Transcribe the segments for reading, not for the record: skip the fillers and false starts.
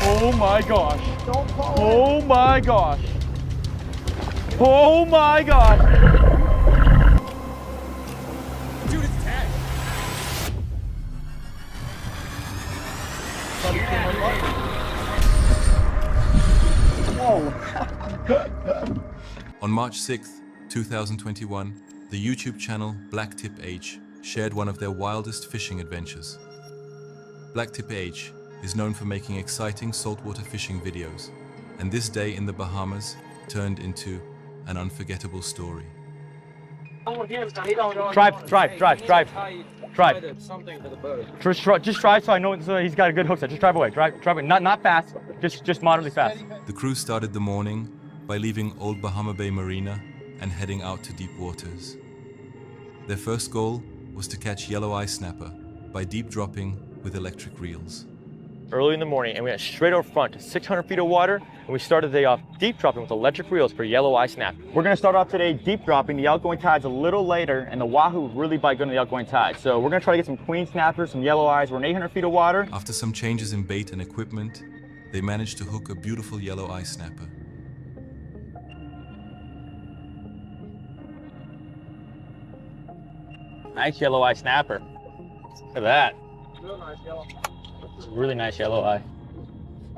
Oh my gosh. Oh my gosh. Oh my gosh. Dude, it's tagged. On March 6th, 2021, the YouTube channel Blacktip H shared one of their wildest fishing adventures. Blacktip H is known for making exciting saltwater fishing videos, and this day in the Bahamas turned into an unforgettable story. Drive. Something to the boat. Just drive so I know he's got a good hook set. Just drive away. Drive away. Not fast. Just moderately fast. The crew started the morning by leaving Old Bahama Bay Marina and heading out to deep waters. Their first goal was to catch yellow eye snapper by deep dropping with electric reels. Early in the morning, and we went straight over front to 600 feet of water, and we started the day off deep dropping with electric reels for yellow eye snapper. We're gonna start off today deep dropping. The outgoing tide's a little later, and the wahoo really bite good on the outgoing tide. So we're gonna try to get some queen snappers, some yellow eyes. We're in 800 feet of water. After some changes in bait and equipment, they managed to hook a beautiful yellow eye snapper. Nice yellow eye snapper. Look at that. Real nice yellow. Really nice yellow eye.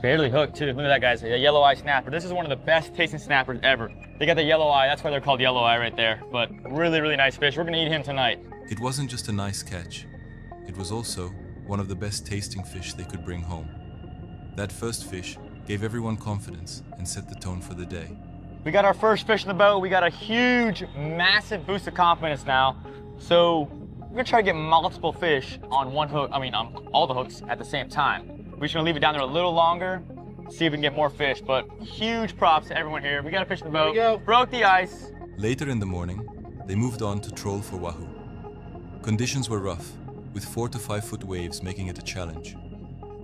Barely hooked too. Look at that, guys. A yellow eye snapper. This is one of the best tasting snappers ever. They got the yellow eye. That's why they're called yellow eye right there. But really, really nice fish. We're gonna eat him tonight. It wasn't just a nice catch. It was also one of the best tasting fish they could bring home. That first fish gave everyone confidence and set the tone for the day. We got our first fish in the boat. We got a huge, massive boost of confidence now. So we're gonna try to get multiple fish on one hook. I mean, on all the hooks at the same time. We're just gonna leave it down there a little longer, see if we can get more fish. But huge props to everyone here. We got a fish in the boat. There we go. Broke the ice. Later in the morning, they moved on to troll for wahoo. Conditions were rough, with 4 to 5 foot waves making it a challenge.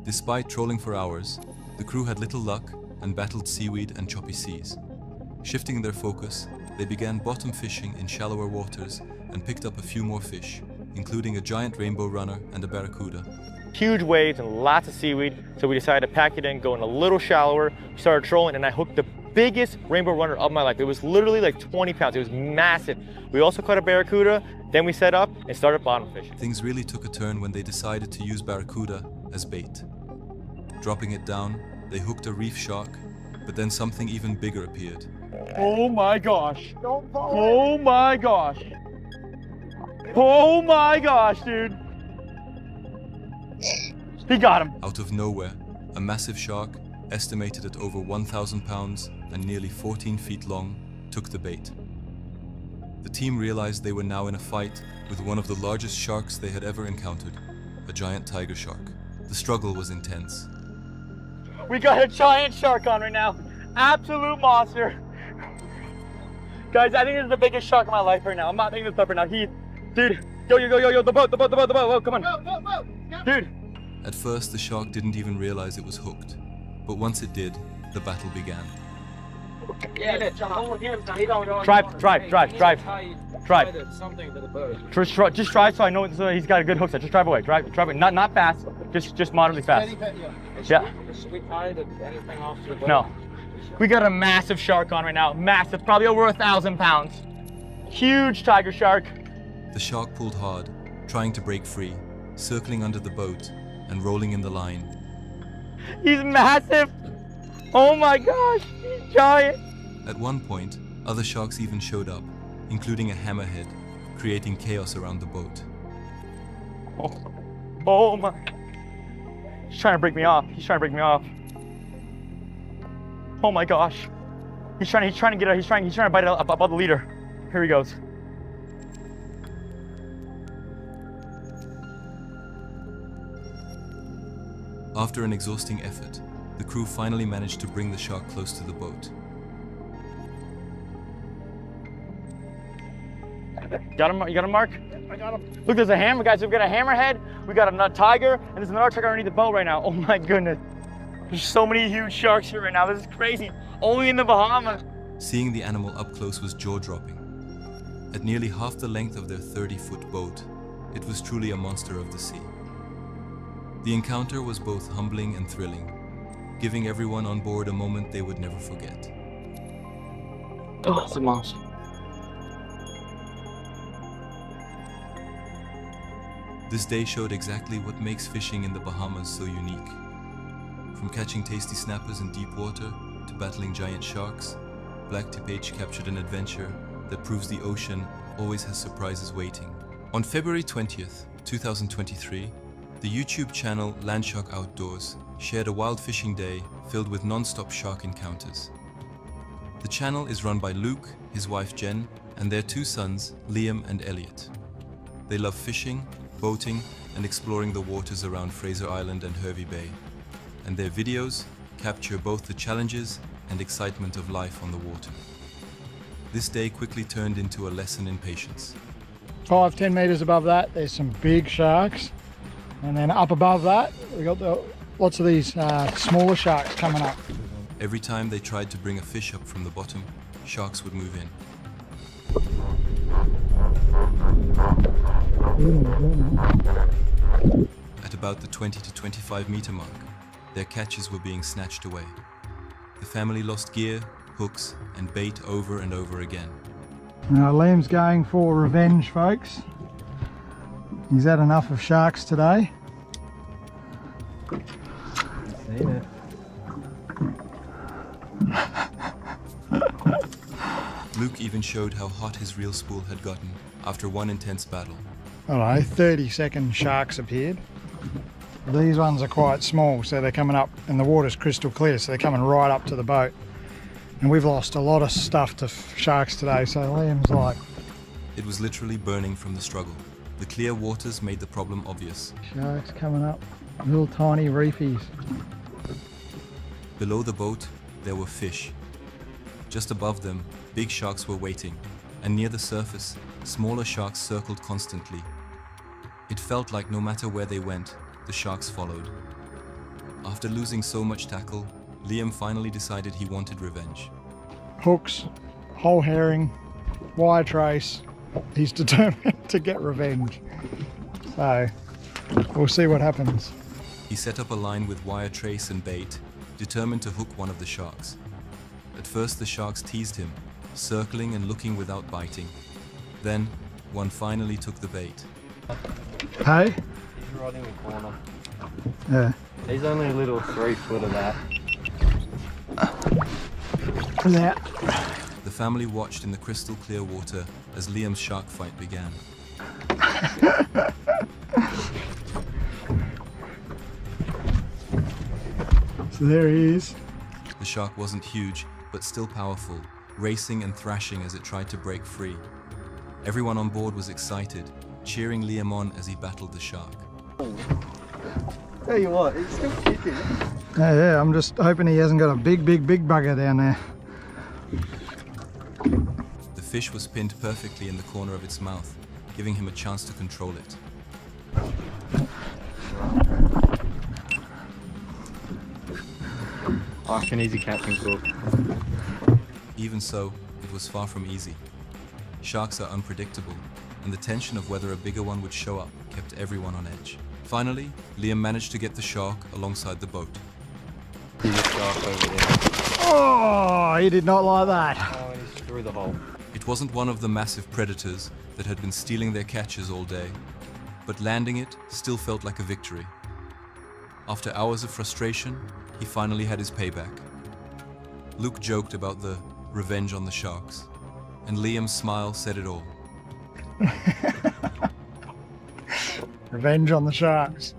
Despite trolling for hours, the crew had little luck and battled seaweed and choppy seas. Shifting their focus, they began bottom fishing in shallower waters and picked up a few more fish, including a giant rainbow runner and a barracuda. Huge waves and lots of seaweed. So we decided to pack it in, go in a little shallower. We started trolling and I hooked the biggest rainbow runner of my life. It was literally like 20 pounds. It was massive. We also caught a barracuda. Then we set up and started bottom fishing. Things really took a turn when they decided to use barracuda as bait. Dropping it down, they hooked a reef shark, but then something even bigger appeared. Oh my gosh. Oh my gosh. Oh my gosh, dude. He got him. Out of nowhere, a massive shark, estimated at over 1,000 pounds and nearly 14 feet long, took the bait. The team realized they were now in a fight with one of the largest sharks they had ever encountered, a giant tiger shark. The struggle was intense. We got a giant shark on right now. Absolute monster. Guys, I think this is the biggest shark of my life right now. I'm not thinking this up right now. Dude, yo, the boat, whoa, come on. Dude. At first, the shark didn't even realize it was hooked, but once it did, the battle began. Drive. Something to the boat. Just drive so I know he's got a good hook set. Just drive away. Drive away. Not fast. Just moderately fast. Yeah. Should we tie anything off to the boat? No. We got a massive shark on right now. Massive, probably over 1,000 pounds. Huge tiger shark. The shark pulled hard, trying to break free, circling under the boat and rolling in the line. He's massive. Oh my gosh, he's giant. At one point, other sharks even showed up, including a hammerhead, creating chaos around the boat. Oh my. He's trying to break me off. Oh my gosh. He's trying to get out. He's trying to bite it above the leader. Here he goes. After an exhausting effort, the crew finally managed to bring the shark close to the boat. Got him? You got him, Mark? I got him. Look, there's a hammer, guys. We've got a hammerhead, we got a tiger, and there's another tiger underneath the boat right now. Oh my goodness. There's so many huge sharks here right now. This is crazy. Only in the Bahamas. Seeing the animal up close was jaw-dropping. At nearly half the length of their 30-foot boat, it was truly a monster of the sea. The encounter was both humbling and thrilling. giving everyone on board a moment they would never forget. Oh, it's a monster. This day showed exactly what makes fishing in the Bahamas so unique. From catching tasty snappers in deep water to battling giant sharks, Blacktip H captured an adventure that proves the ocean always has surprises waiting. On February 20th, 2023, the YouTube channel Landshark Outdoors shared a wild fishing day filled with non-stop shark encounters. The channel is run by Luke, his wife Jen, and their two sons, Liam and Elliot. They love fishing, boating, and exploring the waters around Fraser Island and Hervey Bay, and their videos capture both the challenges and excitement of life on the water. This day quickly turned into a lesson in patience. 5-10 meters above that, there's some big sharks, and then up above that, we got lots of these smaller sharks coming up. Every time they tried to bring a fish up from the bottom, sharks would move in. At about the 20 to 25 meter mark, their catches were being snatched away. The family lost gear, hooks, and bait over and over again. Now Liam's going for revenge, folks. He's had enough of sharks today. Seen it. Luke even showed how hot his reel spool had gotten after one intense battle. I don't know, 30-second sharks appeared. These ones are quite small, so they're coming up, and the water's crystal clear, so they're coming right up to the boat. And we've lost a lot of stuff to sharks today, so Liam's like... It was literally burning from the struggle. The clear waters made the problem obvious. Sharks coming up, little tiny reefies. Below the boat, there were fish. Just above them, big sharks were waiting, and near the surface, smaller sharks circled constantly. It felt like no matter where they went, the sharks followed. After losing so much tackle, Liam finally decided he wanted revenge. Hooks, whole herring, wire trace. He's determined to get revenge. So, we'll see what happens. He set up a line with wire trace and bait, determined to hook one of the sharks. At first the sharks teased him, circling and looking without biting. Then, one finally took the bait. Hey? He's right in the corner. Yeah. He's only a little 3 foot of that. Yeah. The family watched in the crystal clear water as Liam's shark fight began. So there he is. The shark wasn't huge, but still powerful, racing and thrashing as it tried to break free. Everyone on board was excited, cheering Liam on as he battled the shark. Tell you what, it's still kicking. Yeah, I'm just hoping he hasn't got a big bugger down there. The fish was pinned perfectly in the corner of its mouth, giving him a chance to control it. Like an easy captain cook. Even so, it was far from easy. Sharks are unpredictable, and the tension of whether a bigger one would show up kept everyone on edge. Finally, Liam managed to get the shark alongside the boat. There's a shark over there. Oh, he did not like that. Oh, and he's through the hole. It wasn't one of the massive predators that had been stealing their catches all day, but landing it still felt like a victory. After hours of frustration, he finally had his payback. Luke joked about the revenge on the sharks, and Liam's smile said it all. Revenge on the sharks.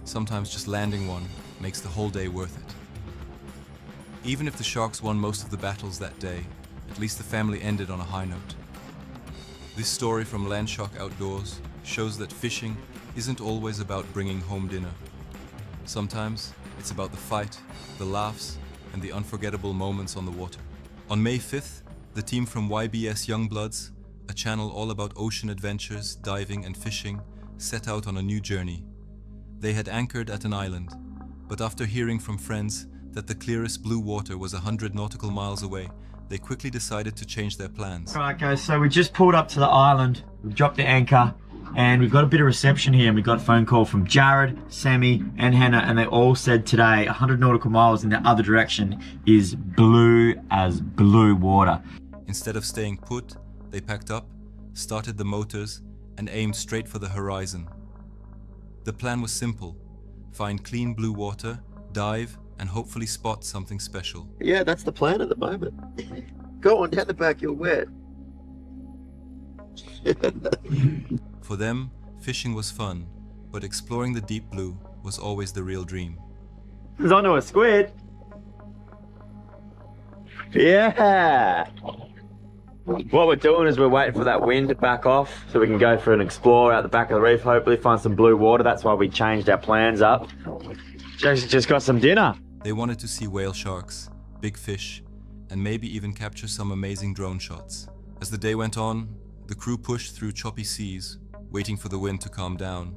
Sometimes just landing one makes the whole day worth it. Even if the sharks won most of the battles that day, at least the family ended on a high note. This story from Landshark Outdoors shows that fishing isn't always about bringing home dinner. Sometimes it's about the fight, the laughs, and the unforgettable moments on the water. On May 5th, the team from YBS Youngbloods, a channel all about ocean adventures, diving and fishing, set out on a new journey. They had anchored at an island, but after hearing from friends that the clearest blue water was 100 nautical miles away, they quickly decided to change their plans. Alright guys, so we just pulled up to the island, we've dropped the anchor, and we've got a bit of reception here, and we got a phone call from Jared, Sammy, and Hannah, and they all said today 100 nautical miles in the other direction is blue as blue water. Instead of staying put, they packed up, started the motors, and aimed straight for the horizon. The plan was simple: find clean blue water, dive, and hopefully spot something special. Yeah, that's the plan at the moment. Go on down the back, you're wet. For them, fishing was fun, but exploring the deep blue was always the real dream. There's onto a squid. Yeah. What we're doing is we're waiting for that wind to back off so we can go for an explore out the back of the reef, hopefully find some blue water. That's why we changed our plans up. Jason just got some dinner. They wanted to see whale sharks, big fish, and maybe even capture some amazing drone shots. As the day went on, the crew pushed through choppy seas, waiting for the wind to calm down.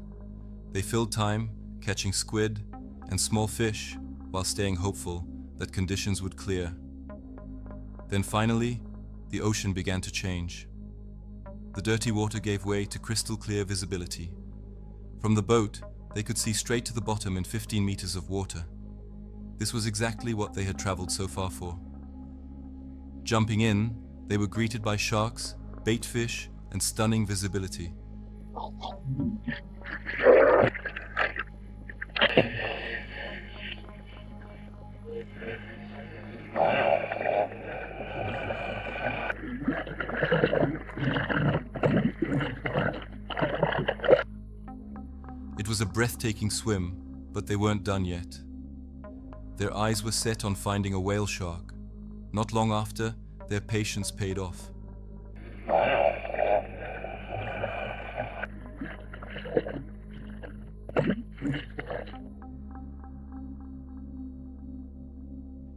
They filled time, catching squid and small fish, while staying hopeful that conditions would clear. Then finally, the ocean began to change. The dirty water gave way to crystal clear visibility. From the boat, they could see straight to the bottom in 15 meters of water. This was exactly what they had traveled so far for. Jumping in, they were greeted by sharks, bait fish, and stunning visibility. It was a breathtaking swim, but they weren't done yet. Their eyes were set on finding a whale shark. Not long after, their patience paid off.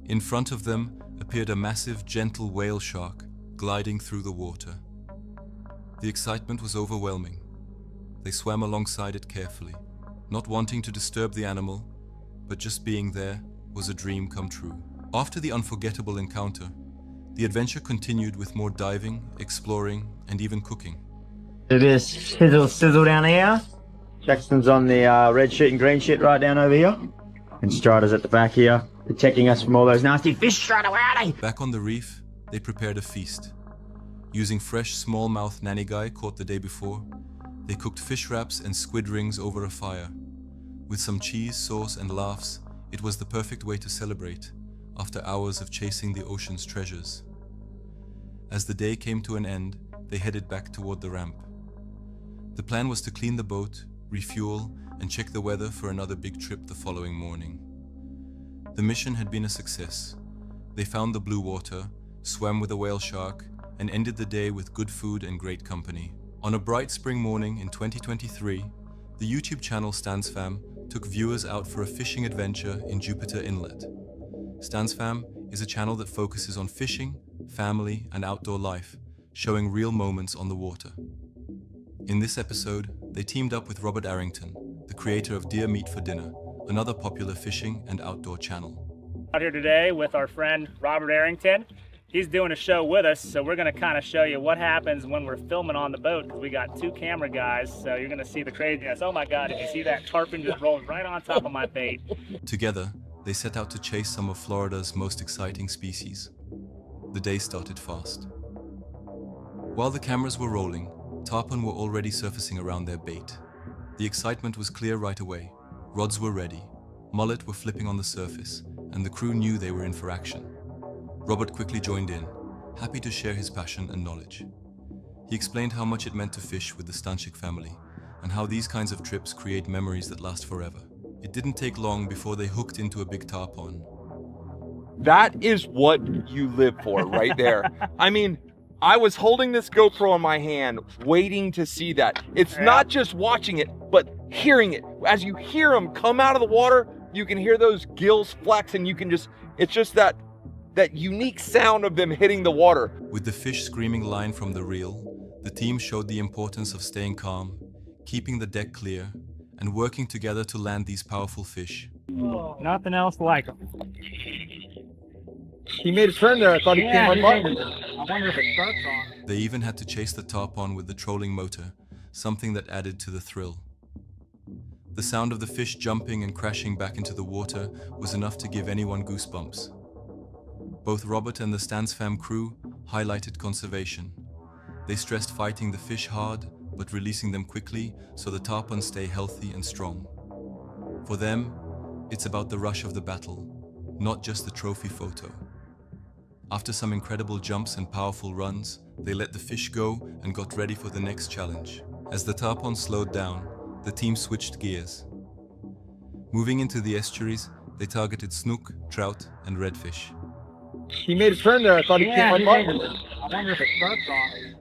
In front of them appeared a massive, gentle whale shark gliding through the water. The excitement was overwhelming. They swam alongside it carefully, not wanting to disturb the animal, but just being there was a dream come true. After the unforgettable encounter, the adventure continued with more diving, exploring, and even cooking. Do this sizzle down here. Jackson's on the red sheet and green sheet right down over here. And Strider's at the back here, protecting us from all those nasty fish. Strider, where are they? Back on the reef, they prepared a feast. Using fresh smallmouth nannygai caught the day before, they cooked fish wraps and squid rings over a fire. With some cheese, sauce, and laughs, it was the perfect way to celebrate after hours of chasing the ocean's treasures. As the day came to an end, they headed back toward the ramp. The plan was to clean the boat, refuel, and check the weather for another big trip the following morning. The mission had been a success. They found the blue water, swam with a whale shark, and ended the day with good food and great company. On a bright spring morning in 2023, the YouTube channel StansFam took viewers out for a fishing adventure in Jupiter Inlet. StansFam is a channel that focuses on fishing, family, and outdoor life, showing real moments on the water. In this episode, they teamed up with Robert Arrington, the creator of Deer Meat for Dinner, another popular fishing and outdoor channel. Out here today with our friend Robert Arrington. He's doing a show with us, so we're going to kind of show you what happens when we're filming on the boat, because we got two camera guys, so you're going to see the craziness. Oh my God, did you see that tarpon just rolled right on top of my bait? Together, they set out to chase some of Florida's most exciting species. The day started fast. While the cameras were rolling, tarpon were already surfacing around their bait. The excitement was clear right away. Rods were ready, mullet were flipping on the surface, and the crew knew they were in for action. Robert quickly joined in, happy to share his passion and knowledge. He explained how much it meant to fish with the Stanchik family, and how these kinds of trips create memories that last forever. It didn't take long before they hooked into a big tarpon. That is what you live for right there. I mean, I was holding this GoPro in my hand, waiting to see that. It's not just watching it, but hearing it. As you hear them come out of the water, you can hear those gills flex, and you can just, it's just that unique sound of them hitting the water. With the fish screaming line from the reel, the team showed the importance of staying calm, keeping the deck clear, and working together to land these powerful fish. Nothing else like them. He made a turn there. I thought he came right by me. I wonder if it starts on. They even had to chase the tarpon with the trolling motor, something that added to the thrill. The sound of the fish jumping and crashing back into the water was enough to give anyone goosebumps. Both Robert and the Stansfam crew highlighted conservation. They stressed fighting the fish hard, but releasing them quickly so the tarpons stay healthy and strong. For them, it's about the rush of the battle, not just the trophy photo. After some incredible jumps and powerful runs, they let the fish go and got ready for the next challenge. As the tarpon slowed down, the team switched gears. Moving into the estuaries, they targeted snook, trout, and redfish. He made a turn there. I thought he came my butt. I wonder if it starts on it.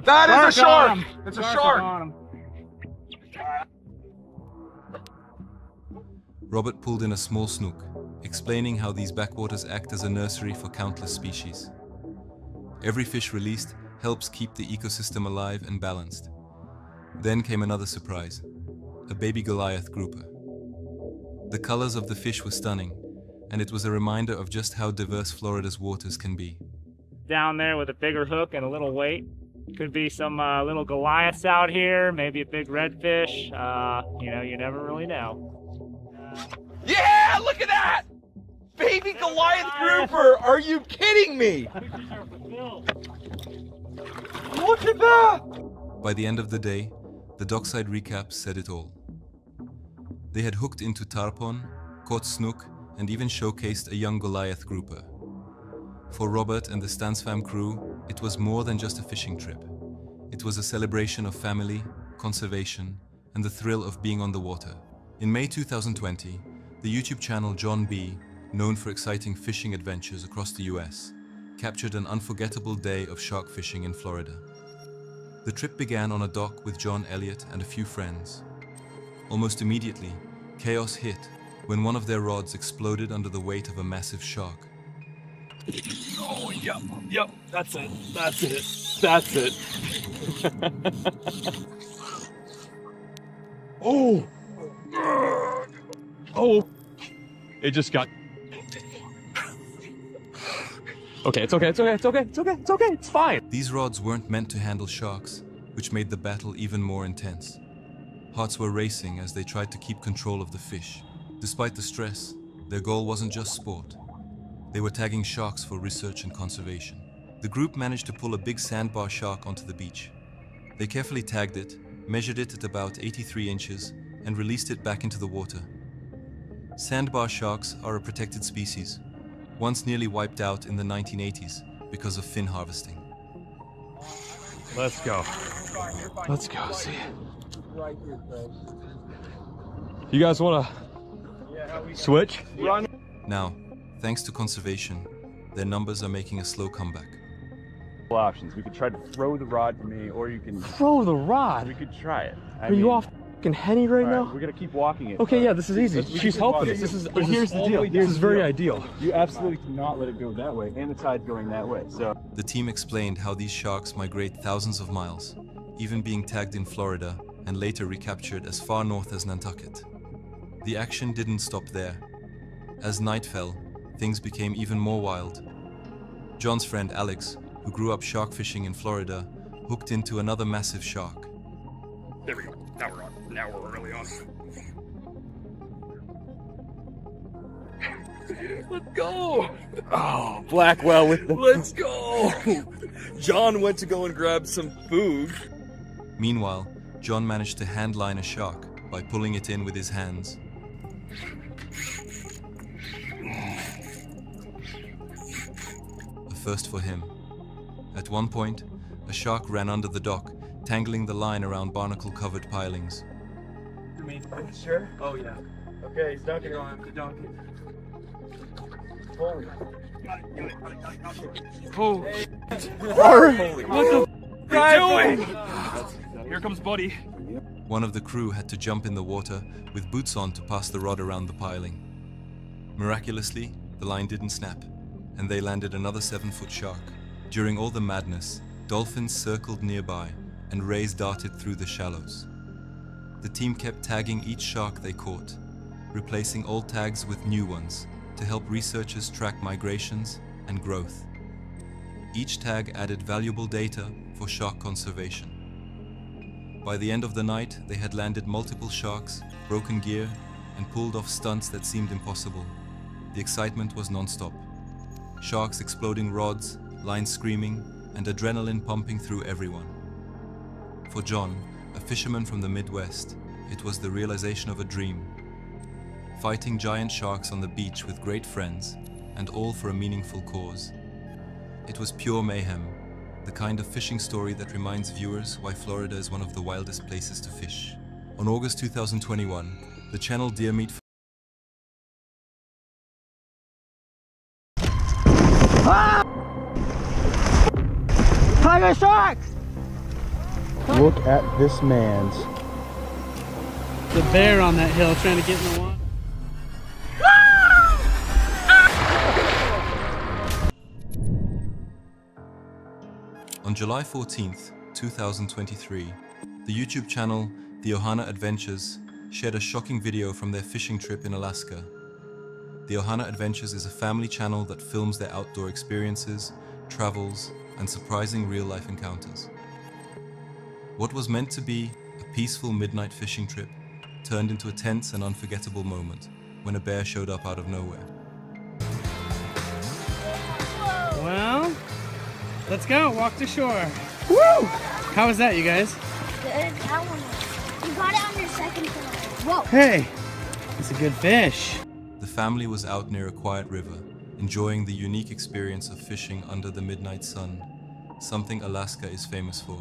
That is a Mark shark! on him. It's a Mark shark! on him. Robert pulled in a small snook, explaining how these backwaters act as a nursery for countless species. Every fish released helps keep the ecosystem alive and balanced. Then came another surprise, a baby Goliath grouper. The colors of the fish were stunning, and it was a reminder of just how diverse Florida's waters can be. Down there with a bigger hook and a little weight. Could be some little Goliaths out here, maybe a big redfish. You never really know. Yeah, look at that! Baby Goliath grouper! Are you kidding me? Look at that! By the end of the day, the dockside recap said it all. They had hooked into tarpon, caught snook, and even showcased a young Goliath grouper. For Robert and the Stansfam crew, it was more than just a fishing trip. It was a celebration of family, conservation, and the thrill of being on the water. In May 2020, the YouTube channel John B., known for exciting fishing adventures across the US, captured an unforgettable day of shark fishing in Florida. The trip began on a dock with John Elliott and a few friends. Almost immediately, chaos hit when one of their rods exploded under the weight of a massive shark. Oh, yep, that's it. Oh, it just got. Okay, it's okay, it's fine. These rods weren't meant to handle sharks, which made the battle even more intense. Hearts were racing as they tried to keep control of the fish. Despite the stress, their goal wasn't just sport. They were tagging sharks for research and conservation. The group managed to pull a big sandbar shark onto the beach. They carefully tagged it, measured it at about 83 inches, and released it back into the water. Sandbar sharks are a protected species, once nearly wiped out in the 1980s because of fin harvesting. Let's go. Let's go see. You guys want to switch? Now, thanks to conservation, their numbers are making a slow comeback. Options. We could try to throw the rod to me, or you can Throw the rod. We could try it. Are you off fucking Henny right now? We're gonna keep walking it. Okay, yeah, this is easy. She's helping us. Here's the deal. This is very ideal. You absolutely cannot let it go that way, and the tide's going that way. So The team explained how these sharks migrate thousands of miles, even being tagged in Florida and later recaptured as far north as Nantucket. The action didn't stop there. As night fell, things became even more wild. John's friend Alex, who grew up shark fishing in Florida, hooked into another massive shark. There we go. Now we're on. Now we're really on. Let's go! Oh, Blackwell with the... Let's go! John went to go and grab some food. Meanwhile, John managed to handline a shark by pulling it in with his hands. A first for him. At one point, a shark ran under the dock, tangling the line around barnacle-covered pilings. Sure? Oh, yeah. Okay, he's dunking on him. Dunking. Holy. Holy. Holy. What the f*** are you doing? Here comes Buddy. One of the crew had to jump in the water with boots on to pass the rod around the piling. Miraculously, the line didn't snap, and they landed another 7-foot shark. During all the madness, dolphins circled nearby, and rays darted through the shallows. The team kept tagging each shark they caught, replacing old tags with new ones to help researchers track migrations and growth. Each tag added valuable data for shark conservation. By the end of the night, they had landed multiple sharks, broken gear, and pulled off stunts that seemed impossible. The excitement was non-stop. Sharks exploding rods, lines screaming, and adrenaline pumping through everyone. For John, a fisherman from the Midwest, it was the realization of a dream. Fighting giant sharks on the beach with great friends, and all for a meaningful cause. It was pure mayhem, the kind of fishing story that reminds viewers why Florida is one of the wildest places to fish. On August 2021, the channel Deer Meat Tiger sharks! Look at this man's. The bear on that hill trying to get in the water. On July 14th, 2023, the YouTube channel The Ohana Adventures shared a shocking video from their fishing trip in Alaska. The Ohana Adventures is a family channel that films their outdoor experiences, travels, and surprising real-life encounters. What was meant to be a peaceful midnight fishing trip turned into a tense and unforgettable moment when a bear showed up out of nowhere. Well, let's go, walk to shore. Woo! How was that, you guys? Good. That one. You got it on your second throw. Whoa. Hey, it's a good fish. The family was out near a quiet river, enjoying the unique experience of fishing under the midnight sun, something Alaska is famous for.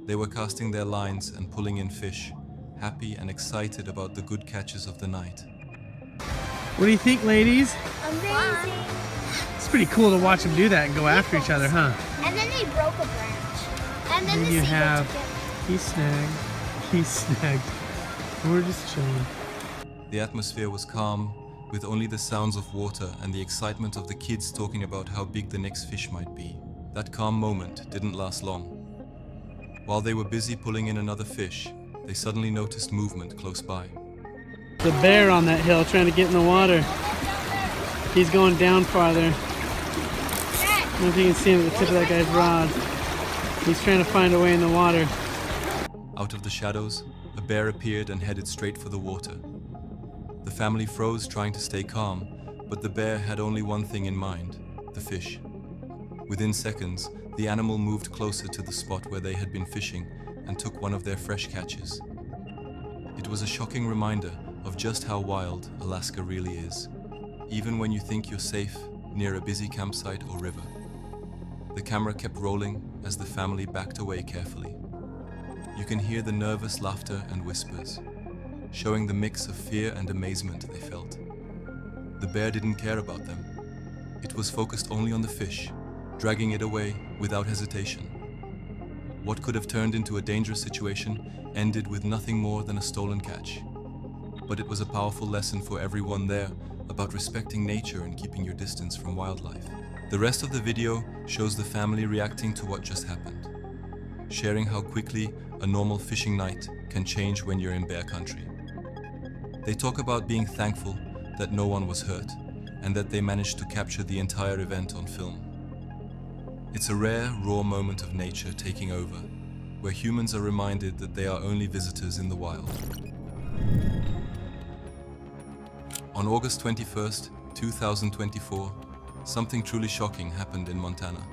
They were casting their lines and pulling in fish, happy and excited about the good catches of the night. What do you think, ladies? Amazing. It's pretty cool to watch them do that and go after each other, huh? And then they broke a branch. And then And the you seagulls have, took he's snagged. We're just chilling. The atmosphere was calm, with only the sounds of water and the excitement of the kids talking about how big the next fish might be. That calm moment didn't last long. While they were busy pulling in another fish, they suddenly noticed movement close by. The bear on that hill trying to get in the water. He's going down farther. I don't know if you can see him at the tip of that guy's rod. He's trying to find a way in the water. Out of the shadows, a bear appeared and headed straight for the water. The family froze trying to stay calm, but the bear had only one thing in mind, the fish. Within seconds, the animal moved closer to the spot where they had been fishing and took one of their fresh catches. It was a shocking reminder of just how wild Alaska really is, even when you think you're safe near a busy campsite or river. The camera kept rolling as the family backed away carefully. You can hear the nervous laughter and whispers, showing the mix of fear and amazement they felt. The bear didn't care about them. It was focused only on the fish, dragging it away without hesitation. What could have turned into a dangerous situation ended with nothing more than a stolen catch. But it was a powerful lesson for everyone there about respecting nature and keeping your distance from wildlife. The rest of the video shows the family reacting to what just happened, sharing how quickly a normal fishing night can change when you're in bear country. They talk about being thankful that no one was hurt and that they managed to capture the entire event on film. It's a rare, raw moment of nature taking over, where humans are reminded that they are only visitors in the wild. On August 21st, 2024, something truly shocking happened in Montana.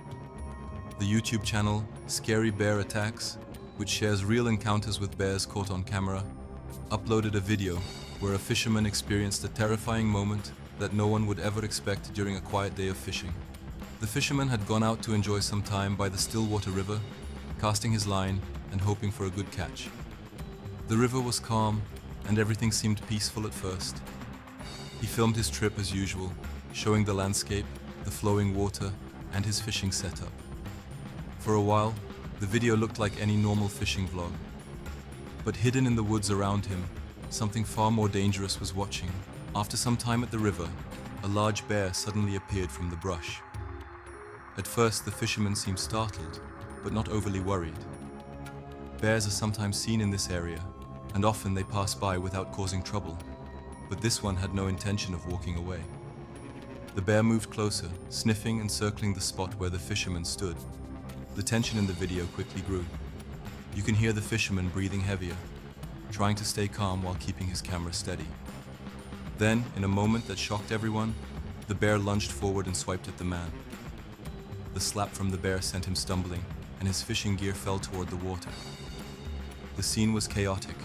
The YouTube channel Scary Bear Attacks, which shares real encounters with bears caught on camera, uploaded a video where a fisherman experienced a terrifying moment that no one would ever expect during a quiet day of fishing. The fisherman had gone out to enjoy some time by the Stillwater River, casting his line and hoping for a good catch. The river was calm and everything seemed peaceful at first. He filmed his trip as usual, showing the landscape, the flowing water, and his fishing setup. For a while, the video looked like any normal fishing vlog. But hidden in the woods around him, something far more dangerous was watching. After some time at the river, a large bear suddenly appeared from the brush. At first, the fisherman seemed startled, but not overly worried. Bears are sometimes seen in this area, and often they pass by without causing trouble, but this one had no intention of walking away. The bear moved closer, sniffing and circling the spot where the fisherman stood. The tension in the video quickly grew. You can hear the fisherman breathing heavier, trying to stay calm while keeping his camera steady. Then, in a moment that shocked everyone, the bear lunged forward and swiped at the man. The slap from the bear sent him stumbling, and his fishing gear fell toward the water. The scene was chaotic,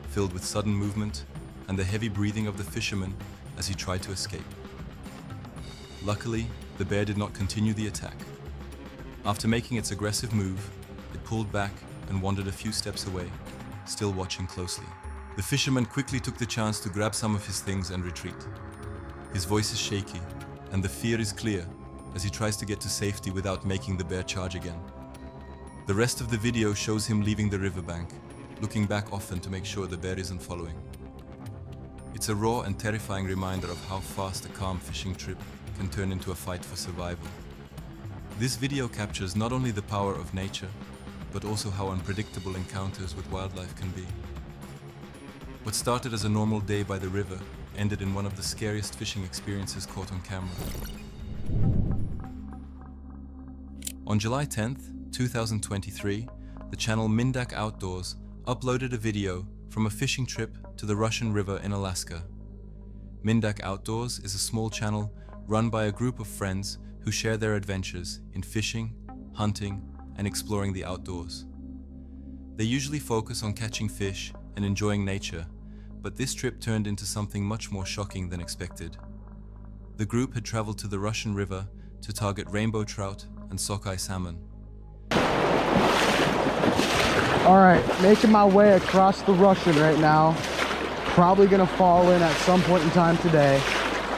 filled with sudden movement and the heavy breathing of the fisherman as he tried to escape. Luckily, the bear did not continue the attack. After making its aggressive move, it pulled back and wandered a few steps away, still watching closely. The fisherman quickly took the chance to grab some of his things and retreat. His voice is shaky, and the fear is clear as he tries to get to safety without making the bear charge again. The rest of the video shows him leaving the riverbank, looking back often to make sure the bear isn't following. It's a raw and terrifying reminder of how fast a calm fishing trip can turn into a fight for survival. This video captures not only the power of nature, but also how unpredictable encounters with wildlife can be. What started as a normal day by the river ended in one of the scariest fishing experiences caught on camera. On July 10th, 2023, the channel Mindak Outdoors uploaded a video from a fishing trip to the Russian River in Alaska. Mindak Outdoors is a small channel run by a group of friends who share their adventures in fishing, hunting, and exploring the outdoors. They usually focus on catching fish and enjoying nature, but this trip turned into something much more shocking than expected. The group had traveled to the Russian River to target rainbow trout and sockeye salmon. All right, making my way across the Russian right now. Probably gonna fall in at some point in time today,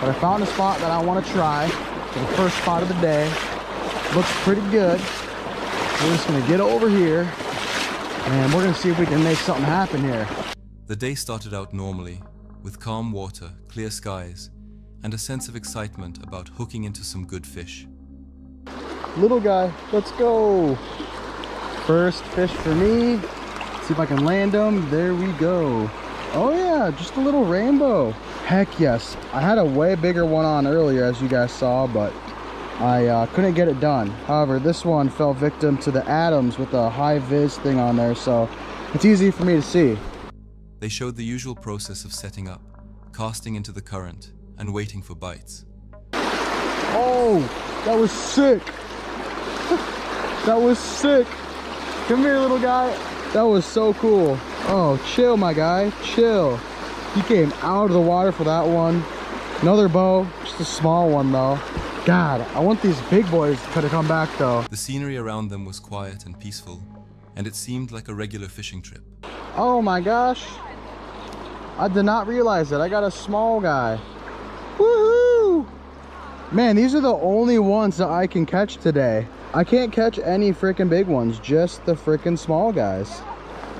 but I found a spot that I want to try for the first spot of the day. Looks pretty good. We're just gonna get over here and we're gonna see if we can make something happen here. The day started out normally, with calm water, clear skies, and a sense of excitement about hooking into some good fish. Little guy, let's go. First fish for me. See if I can land him. There we go. Oh yeah, just a little rainbow. Heck yes. I had a way bigger one on earlier, as you guys saw, but I couldn't get it done. However, this one fell victim to the Adams with a high vis thing on there, so it's easy for me to see. They showed the usual process of setting up, casting into the current, and waiting for bites. Oh, that was sick. That was sick. Come here, little guy. That was so cool. Oh, chill, my guy, chill. He came out of the water for that one. Another bow, just a small one though. God, I want these big boys to come back though. The scenery around them was quiet and peaceful, and it seemed like a regular fishing trip. Oh my gosh. I did not realize it. I got a small guy. Woohoo! Man, these are the only ones that I can catch today. I can't catch any freaking big ones, just the freaking small guys.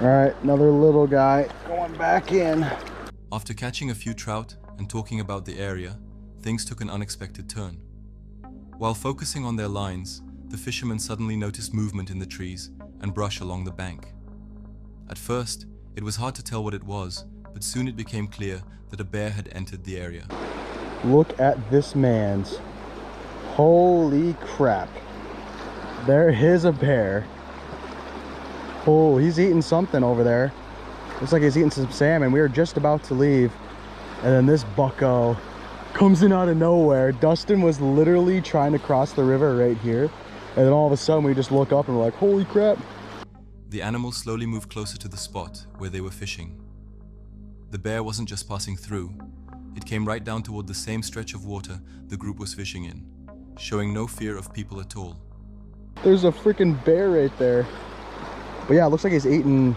All right, another little guy going back in. After catching a few trout and talking about the area, things took an unexpected turn. While focusing on their lines, the fishermen suddenly noticed movement in the trees and brush along the bank. At first, it was hard to tell what it was, but soon it became clear that a bear had entered the area. Look at this man's. Holy crap. There is a bear. Oh, he's eating something over there. Looks like he's eating some salmon. We were just about to leave, and then this bucko comes in out of nowhere. Dustin was literally trying to cross the river right here, and then all of a sudden we just look up and we're like, holy crap. The animal slowly moved closer to the spot where they were fishing. The bear wasn't just passing through. It came right down toward the same stretch of water the group was fishing in, showing no fear of people at all. There's a freaking bear right there. But yeah, it looks like he's eating.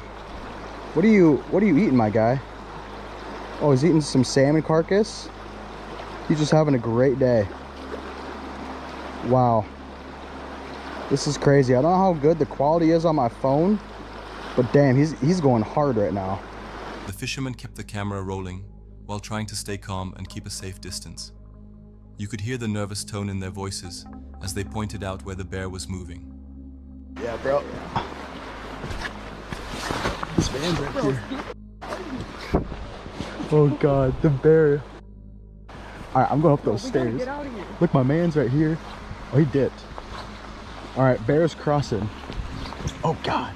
What are you eating, my guy? Oh, he's eating some salmon carcass. He's just having a great day. Wow. This is crazy. I don't know how good the quality is on my phone, but damn, he's going hard right now. The fishermen kept the camera rolling while trying to stay calm and keep a safe distance. You could hear the nervous tone in their voices as they pointed out where the bear was moving. Yeah, bro. This man's right here. Oh god, the bear. Alright, I'm going up those stairs. Look, my man's right here. Oh, he dipped. Alright, bear's crossing. Oh god.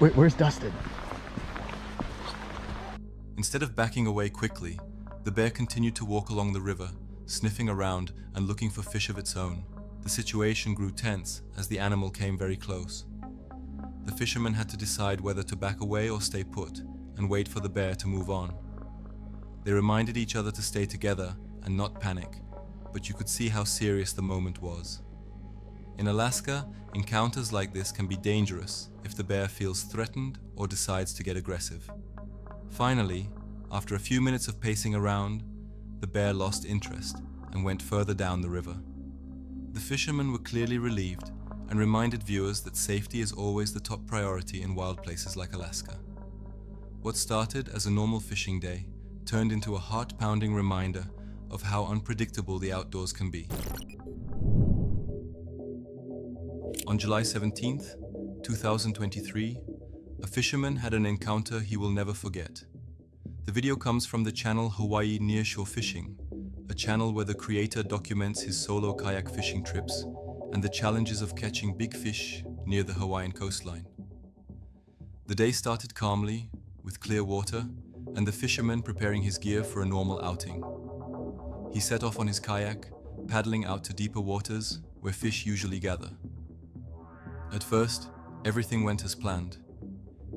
Wait, where's Dustin? Instead of backing away quickly, the bear continued to walk along the river, sniffing around and looking for fish of its own. The situation grew tense as the animal came very close. The fishermen had to decide whether to back away or stay put and wait for the bear to move on. They reminded each other to stay together and not panic, but you could see how serious the moment was. In Alaska, encounters like this can be dangerous if the bear feels threatened or decides to get aggressive. Finally, after a few minutes of pacing around, the bear lost interest and went further down the river. The fishermen were clearly relieved and reminded viewers that safety is always the top priority in wild places like Alaska. What started as a normal fishing day turned into a heart-pounding reminder of how unpredictable the outdoors can be. On July 17th, 2023, a fisherman had an encounter he will never forget. The video comes from the channel Hawaii Nearshore Fishing, a channel where the creator documents his solo kayak fishing trips and the challenges of catching big fish near the Hawaiian coastline. The day started calmly, with clear water, and the fisherman preparing his gear for a normal outing. He set off on his kayak, paddling out to deeper waters where fish usually gather. At first, everything went as planned.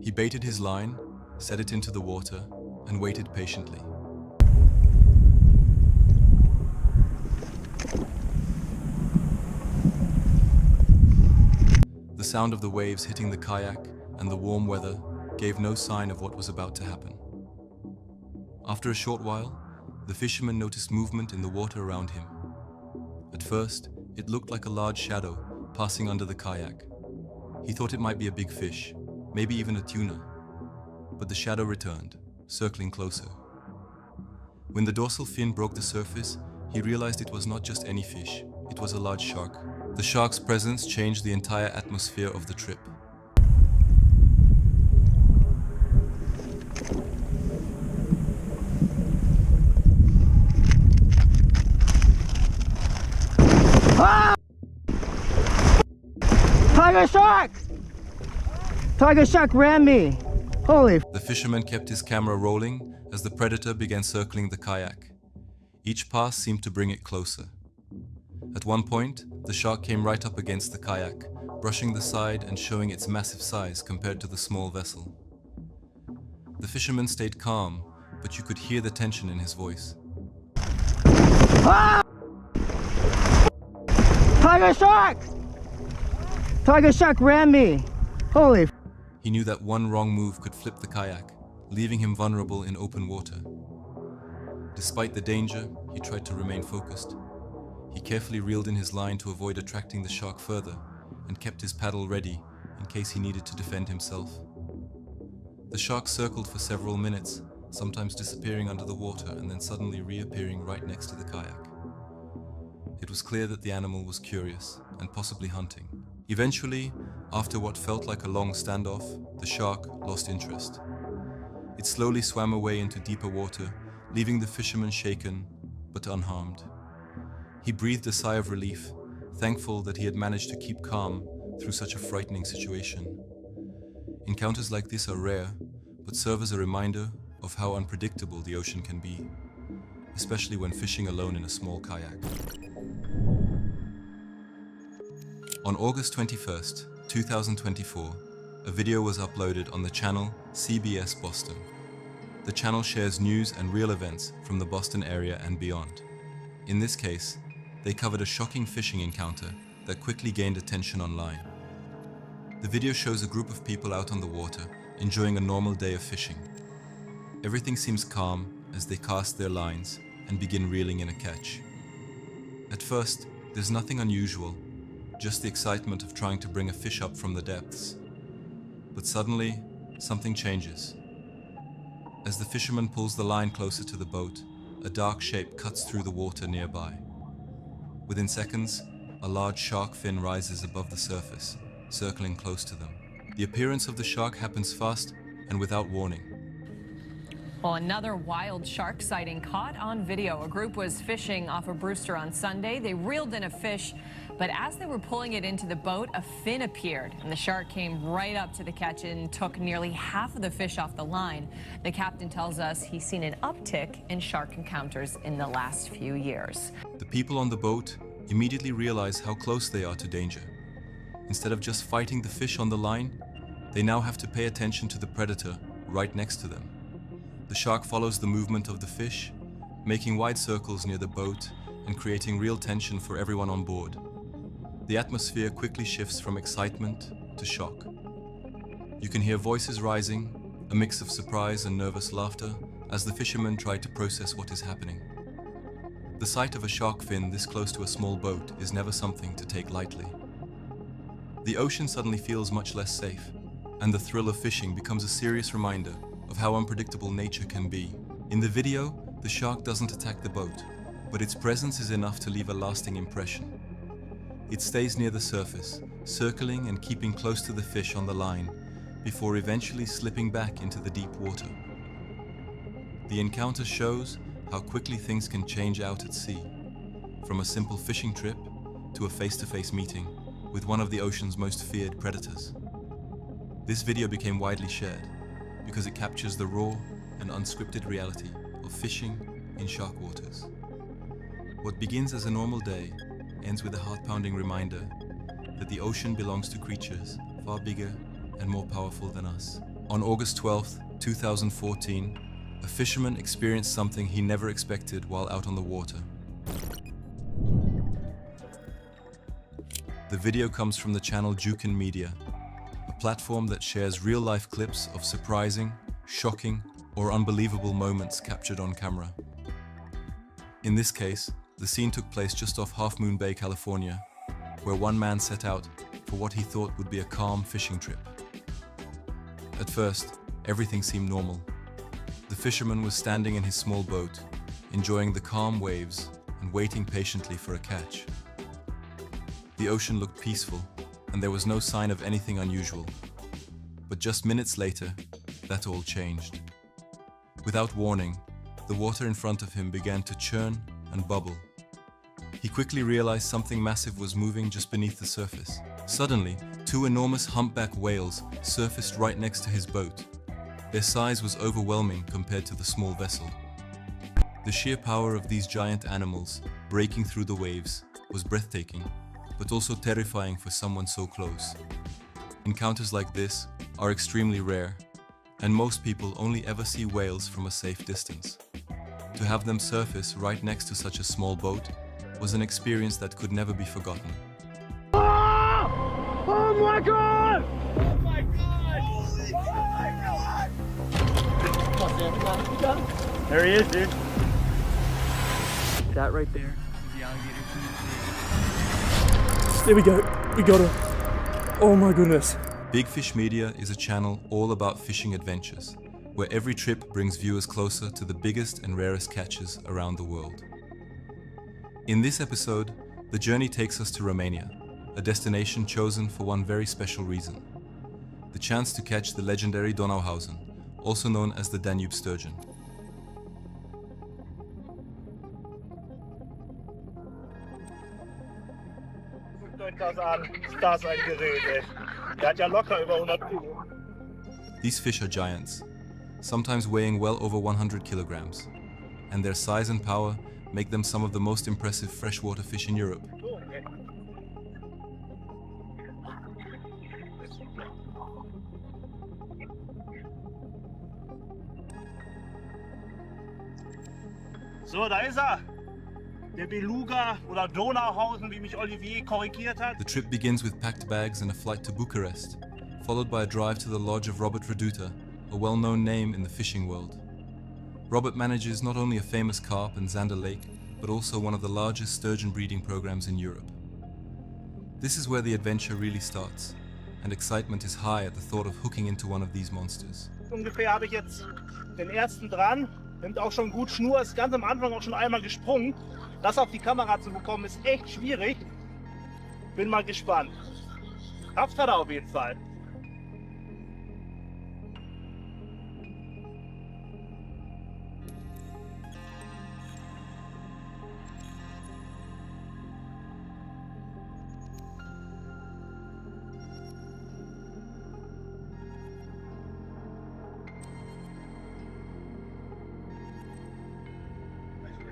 He baited his line, set it into the water, and waited patiently. The sound of the waves hitting the kayak and the warm weather gave no sign of what was about to happen. After a short while, the fisherman noticed movement in the water around him. At first, it looked like a large shadow passing under the kayak. He thought it might be a big fish, maybe even a tuna. But the shadow returned, circling closer. When the dorsal fin broke the surface, he realized it was not just any fish, it was a large shark. The shark's presence changed the entire atmosphere of the trip. Ah! Tiger shark! Tiger shark ran me. Holy. The fisherman kept his camera rolling as the predator began circling the kayak. Each pass seemed to bring it closer. At one point, the shark came right up against the kayak, brushing the side and showing its massive size compared to the small vessel. The fisherman stayed calm, but you could hear the tension in his voice. Ah! Tiger shark! Tiger shark ran me. Holy. He knew that one wrong move could flip the kayak, leaving him vulnerable in open water. Despite the danger, he tried to remain focused. He carefully reeled in his line to avoid attracting the shark further and kept his paddle ready in case he needed to defend himself. The shark circled for several minutes, sometimes disappearing under the water and then suddenly reappearing right next to the kayak. It was clear that the animal was curious and possibly hunting. Eventually, after what felt like a long standoff, the shark lost interest. It slowly swam away into deeper water, leaving the fisherman shaken but unharmed. He breathed a sigh of relief, thankful that he had managed to keep calm through such a frightening situation. Encounters like this are rare, but serve as a reminder of how unpredictable the ocean can be, especially when fishing alone in a small kayak. On August 21st, 2024, a video was uploaded on the channel CBS Boston. The channel shares news and real events from the Boston area and beyond. In this case, they covered a shocking fishing encounter that quickly gained attention online. The video shows a group of people out on the water, enjoying a normal day of fishing. Everything seems calm as they cast their lines and begin reeling in a catch. At first, there's nothing unusual, just the excitement of trying to bring a fish up from the depths. But suddenly, something changes. As the fisherman pulls the line closer to the boat, a dark shape cuts through the water nearby. Within seconds, a large shark fin rises above the surface, circling close to them. The appearance of the shark happens fast and without warning. Well, another wild shark sighting caught on video. A group was fishing off of Brewster on Sunday. They reeled in a fish, but as they were pulling it into the boat, a fin appeared, and the shark came right up to the catch and took nearly half of the fish off the line. The captain tells us he's seen an uptick in shark encounters in the last few years. The people on the boat immediately realize how close they are to danger. Instead of just fighting the fish on the line, they now have to pay attention to the predator right next to them. The shark follows the movement of the fish, making wide circles near the boat and creating real tension for everyone on board. The atmosphere quickly shifts from excitement to shock. You can hear voices rising, a mix of surprise and nervous laughter, as the fishermen try to process what is happening. The sight of a shark fin this close to a small boat is never something to take lightly. The ocean suddenly feels much less safe, and the thrill of fishing becomes a serious reminder of how unpredictable nature can be. In the video, the shark doesn't attack the boat, but its presence is enough to leave a lasting impression. It stays near the surface, circling and keeping close to the fish on the line, before eventually slipping back into the deep water. The encounter shows how quickly things can change out at sea, from a simple fishing trip to a face-to-face meeting with one of the ocean's most feared predators. This video became widely shared because it captures the raw and unscripted reality of fishing in shark waters. What begins as a normal day ends with a heart-pounding reminder that the ocean belongs to creatures far bigger and more powerful than us. On August 12th, 2014, a fisherman experienced something he never expected while out on the water. The video comes from the channel Jukin Media, a platform that shares real-life clips of surprising, shocking, or unbelievable moments captured on camera. In this case, the scene took place just off Half Moon Bay, California, where one man set out for what he thought would be a calm fishing trip. At first, everything seemed normal. The fisherman was standing in his small boat, enjoying the calm waves and waiting patiently for a catch. The ocean looked peaceful, and there was no sign of anything unusual. But just minutes later, that all changed. Without warning, the water in front of him began to churn and bubble. He quickly realized something massive was moving just beneath the surface. Suddenly, two enormous humpback whales surfaced right next to his boat. Their size was overwhelming compared to the small vessel. The sheer power of these giant animals breaking through the waves was breathtaking, but also terrifying for someone so close. Encounters like this are extremely rare, and most people only ever see whales from a safe distance. To have them surface right next to such a small boat was an experience that could never be forgotten. Oh my god! Oh my god! Oh my god! There he is, dude. That right there. There we go. We got her. Oh my goodness. Big Fish Media is a channel all about fishing adventures, where every trip brings viewers closer to the biggest and rarest catches around the world. In this episode, the journey takes us to Romania, a destination chosen for one very special reason: the chance to catch the legendary Donauhausen, also known as the Danube sturgeon. Das ein Gerät, ey. Der hat ja locker über 100 Kilo. These fish are giants, sometimes weighing well over 100 kilograms, and their size and power make them some of the most impressive freshwater fish in Europe. So, da ist er. Der Beluga oder Donauhausen, wie mich Olivier korrigiert hat. The trip begins with packed bags and a flight to Bucharest, followed by a drive to the lodge of Robert Reduta, a well-known name in the fishing world. Robert manages not only a famous carp and Zander Lake, but also one of the largest sturgeon breeding programs in Europe. This is where the adventure really starts, and excitement is high at the thought of hooking into one of these monsters. Ungefähr habe ich jetzt den ersten dran. Nimmt auch schon gut Schnur, ist ganz am Anfang auch schon einmal gesprungen. Das auf die Kamera zu bekommen ist echt schwierig. Bin mal gespannt. Kraft hat er auf jeden Fall.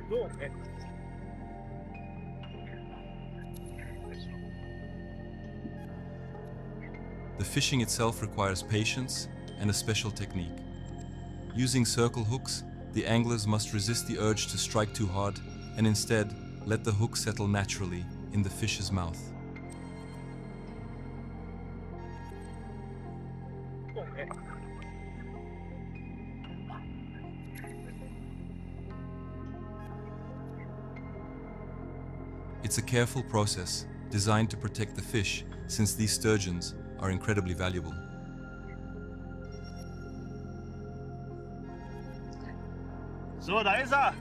So, The fishing itself requires patience and a special technique. Using circle hooks, the anglers must resist the urge to strike too hard and instead let the hook settle naturally in the fish's mouth. It's a careful process designed to protect the fish, since these sturgeons are incredibly valuable. So, da ist er.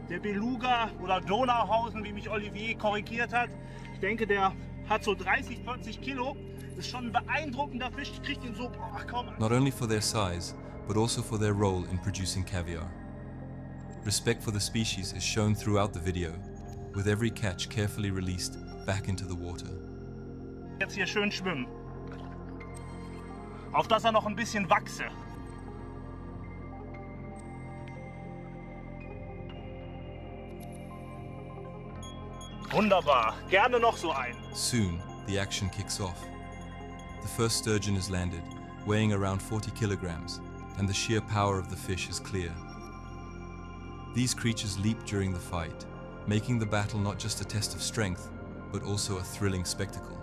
Der Beluga oder Donauhausen, wie mich Olivier korrigiert hat. Ich denke, der hat so 30, 40 Kilo. Ist schon ein beeindruckender Fisch. Ich krieg den so, ach komm. Not only for their size, but also for their role in producing caviar. Respect for the species is shown throughout the video, with every catch carefully released back into the water. Jetzt hier schön schwimmen. Auf dass er noch ein bisschen wachse. Wunderbar. Gerne noch so ein. Soon, the action kicks off. The first sturgeon is landed, weighing around 40 kilograms, and the sheer power of the fish is clear. These creatures leap during the fight, making the battle not just a test of strength, but also a thrilling spectacle.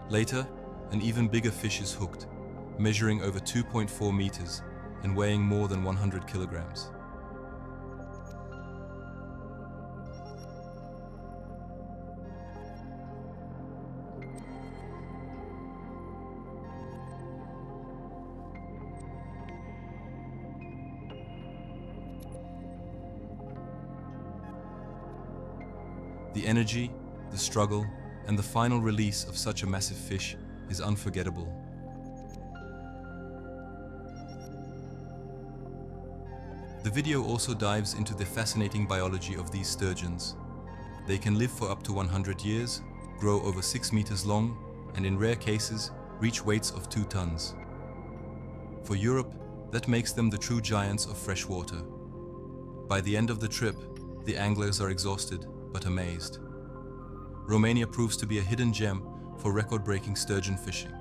Later, an even bigger fish is hooked, measuring over 2.4 meters and weighing more than 100 kilograms. The energy, the struggle, and the final release of such a massive fish is unforgettable. The video also dives into the fascinating biology of these sturgeons. They can live for up to 100 years, grow over 6 meters long, and in rare cases, reach weights of 2 tons. For Europe, that makes them the true giants of fresh water. By the end of the trip, the anglers are exhausted but amazed. Romania proves to be a hidden gem for record-breaking sturgeon fishing,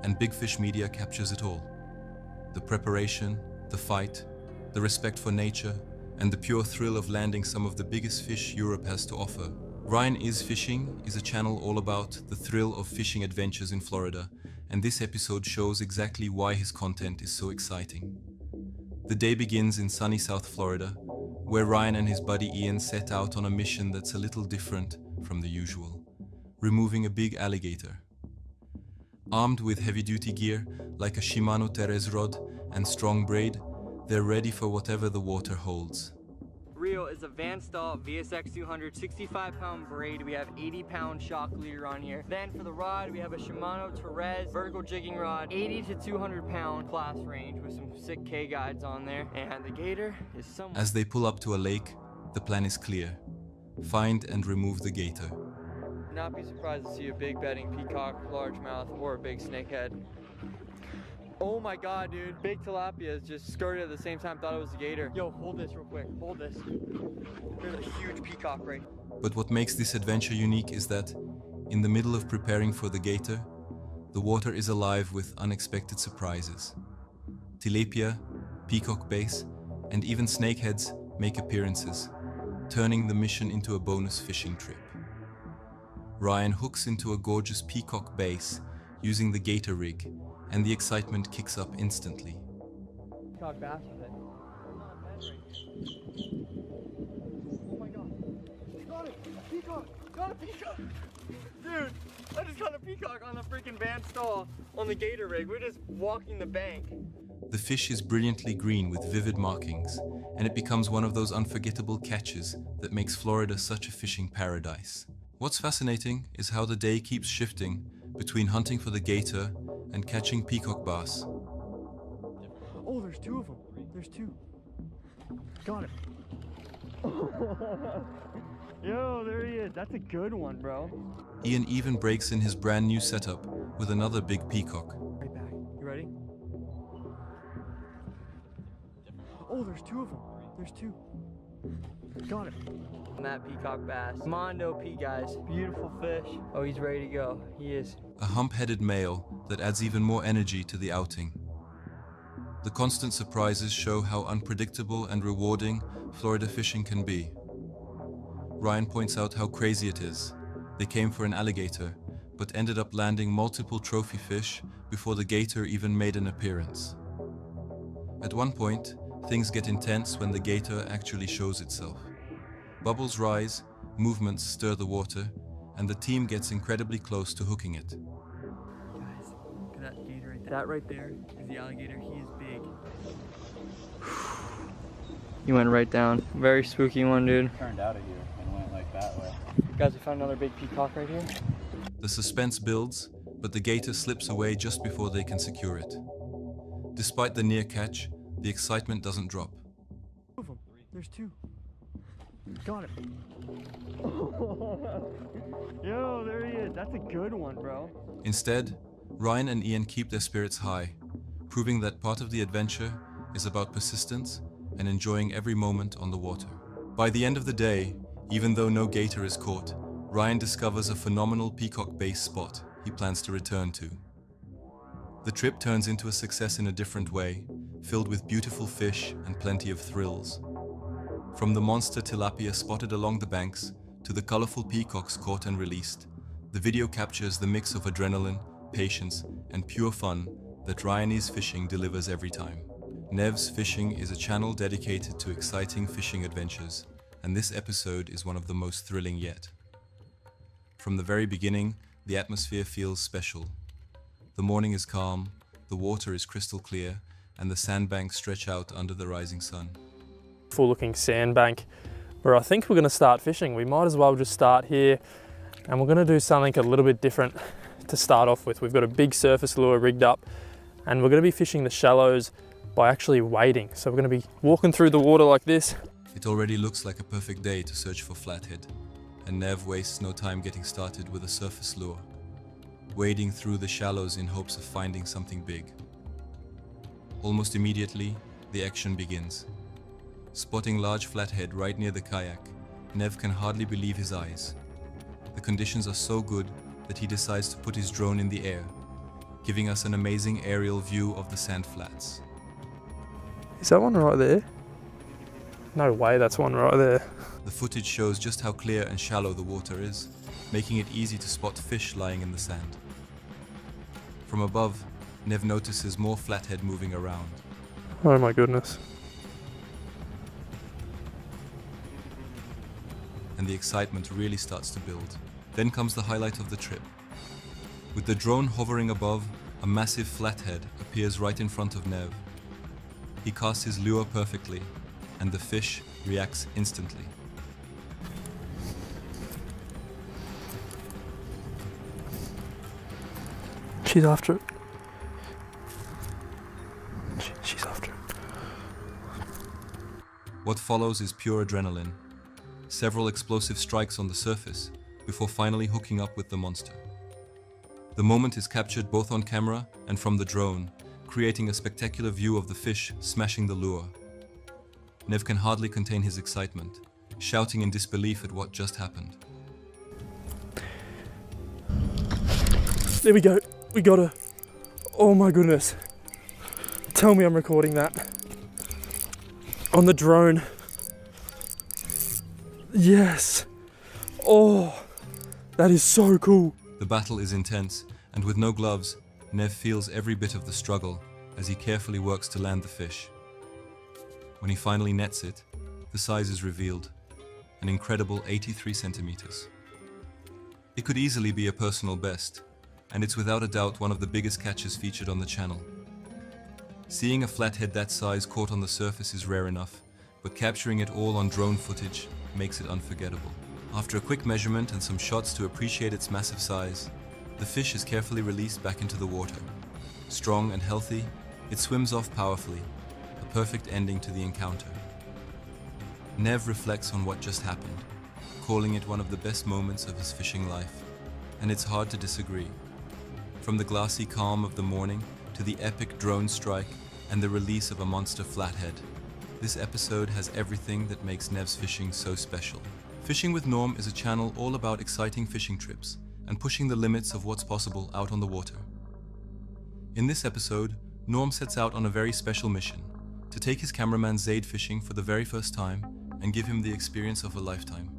and Big Fish Media captures it all. The preparation, the fight, the respect for nature, and the pure thrill of landing some of the biggest fish Europe has to offer. Ryan Is Fishing is a channel all about the thrill of fishing adventures in Florida, and this episode shows exactly why his content is so exciting. The day begins in sunny South Florida, where Ryan and his buddy Ian set out on a mission that's a little different from the usual, removing a big alligator. Armed with heavy-duty gear like a Shimano Teres rod and strong braid, they're ready for whatever the water holds. Reel is a Van Staal VSX 200 65-pound braid. We have 80-pound shock leader on here. Then for the rod, we have a Shimano Teres vertical jigging rod, 80 to 200-pound class range with some sick K-guides on there. And the gator is somewhere. As they pull up to a lake, the plan is clear. Find and remove the gator. Not be surprised to see a big bedding peacock, largemouth, or a big snakehead. Oh my god, dude. Big tilapia just skirted at the same time, thought it was a gator. Yo, hold this real quick. Hold this. There's a huge peacock right. But what makes this adventure unique is that, in the middle of preparing for the gator, the water is alive with unexpected surprises. Tilapia, peacock bass, and even snakeheads make appearances, turning the mission into a bonus fishing trip. Ryan hooks into a gorgeous peacock bass using the gator rig, and the excitement kicks up instantly. Peacock bass with it. Oh my god. Got it! A peacock! Got a peacock! Dude, I just got a peacock on the freaking Van Staal on the gator rig. We're just walking the bank. The fish is brilliantly green with vivid markings, and it becomes one of those unforgettable catches that makes Florida such a fishing paradise. What's fascinating is how the day keeps shifting between hunting for the gator and catching peacock bass. Oh, there's 2 of them. There's 2. Got it. Yo, there he is. That's a good one, bro. Ian even breaks in his brand new setup with another big peacock. Right back. You ready? Oh, there's two of them. There's two. Got it. That peacock bass. Mondo P, guys. Beautiful fish. Oh, he's ready to go. He is. A hump-headed male that adds even more energy to the outing. The constant surprises show how unpredictable and rewarding Florida fishing can be. Ryan points out how crazy it is. They came for an alligator, but ended up landing multiple trophy fish before the gator even made an appearance. At one point, things get intense when the gator actually shows itself. Bubbles rise, movements stir the water, and the team gets incredibly close to hooking it. Guys, look at that gator right there. That right there is the alligator. He is big. He went right down. Very spooky one, dude. Turned out of here and went like that way. Guys, we found another big peacock right here. The suspense builds, but the gator slips away just before they can secure it. Despite the near catch, the excitement doesn't drop. Two of them. There's two. Got it. Yo, there he is. That's a good one, bro. Instead, Ryan and Ian keep their spirits high, proving that part of the adventure is about persistence and enjoying every moment on the water. By the end of the day, even though no gator is caught, Ryan discovers a phenomenal peacock base spot he plans to return to. The trip turns into a success in a different way, filled with beautiful fish and plenty of thrills. From the monster tilapia spotted along the banks to the colorful peacocks caught and released, the video captures the mix of adrenaline, patience, and pure fun that Ryanese Fishing delivers every time. Nev's Fishing is a channel dedicated to exciting fishing adventures, and this episode is one of the most thrilling yet. From the very beginning, the atmosphere feels special. The morning is calm, the water is crystal clear, and the sandbanks stretch out under the rising sun. Full looking sandbank where I think we're going to start fishing. We might as well just start here, and we're going to do something a little bit different to start off with. We've got a big surface lure rigged up, and we're going to be fishing the shallows by actually wading. So we're going to be walking through the water like this. It already looks like a perfect day to search for flathead, and Nev wastes no time getting started with a surface lure, wading through the shallows in hopes of finding something big. Almost immediately, the action begins. Spotting large flathead right near the kayak, Nev can hardly believe his eyes. The conditions are so good that he decides to put his drone in the air, giving us an amazing aerial view of the sand flats. Is that one right there? No way, that's one right there. The footage shows just how clear and shallow the water is, making it easy to spot fish lying in the sand. From above, Nev notices more flathead moving around. Oh my goodness. And the excitement really starts to build. Then comes the highlight of the trip. With the drone hovering above, a massive flathead appears right in front of Nev. He casts his lure perfectly, and the fish reacts instantly. She's after it. She's after it. What follows is pure adrenaline. Several explosive strikes on the surface before finally hooking up with the monster. The moment is captured both on camera and from the drone, creating a spectacular view of the fish smashing the lure. Nev can hardly contain his excitement, shouting in disbelief at what just happened. There we go. We got her. Oh my goodness. Tell me I'm recording that. On the drone. Yes. Oh, that is so cool. The battle is intense, and with no gloves, Nev feels every bit of the struggle as he carefully works to land the fish. When he finally nets it, the size is revealed, an incredible 83 centimeters. It could easily be a personal best, and it's without a doubt one of the biggest catches featured on the channel. Seeing a flathead that size caught on the surface is rare enough, but capturing it all on drone footage makes it unforgettable. After a quick measurement and some shots to appreciate its massive size, the fish is carefully released back into the water. Strong and healthy, it swims off powerfully, a perfect ending to the encounter. Nev reflects on what just happened, calling it one of the best moments of his fishing life, and it's hard to disagree. From the glassy calm of the morning to the epic drone strike and the release of a monster flathead, This episode has everything that makes Nev's fishing so special. Fishing with Norm is a channel all about exciting fishing trips and pushing the limits of what's possible out on the water. In this episode, Norm sets out on a very special mission to take his cameraman Zaid fishing for the very first time and give him the experience of a lifetime.